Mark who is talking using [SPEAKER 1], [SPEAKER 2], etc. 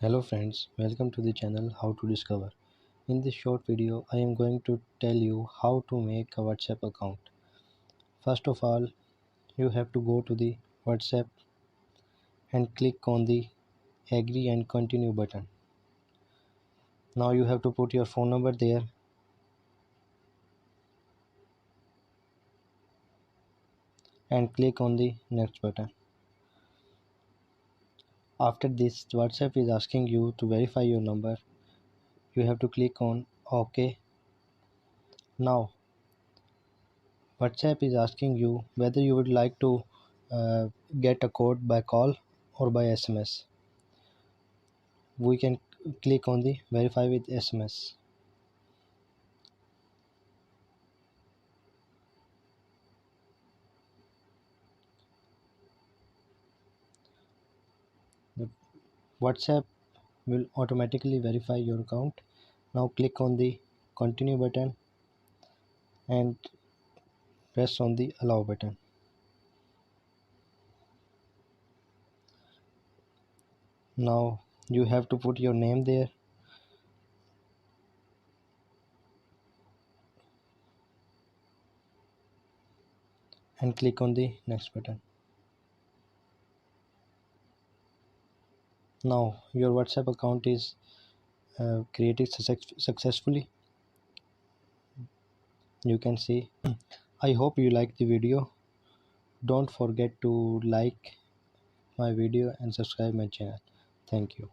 [SPEAKER 1] Hello friends, welcome to the channel How to Discover. In this short video, I am going to tell you how to make a WhatsApp account. First of all, you have to go to the WhatsApp and click on the agree and continue button. Now you have to put your phone number there and click on the next button. After this, WhatsApp is asking you to verify your number. You have to click on OK. Now WhatsApp is asking you whether you would like to get a code by call or by SMS. We can click on the verify with SMS. The WhatsApp will automatically verify your account. Now click on the continue button and press on the allow button. Now you have to put your name there and click on the next button. Now your WhatsApp account is created successfully. You can see. I hope you like the video. Don't forget to like my video and subscribe my channel. Thank you.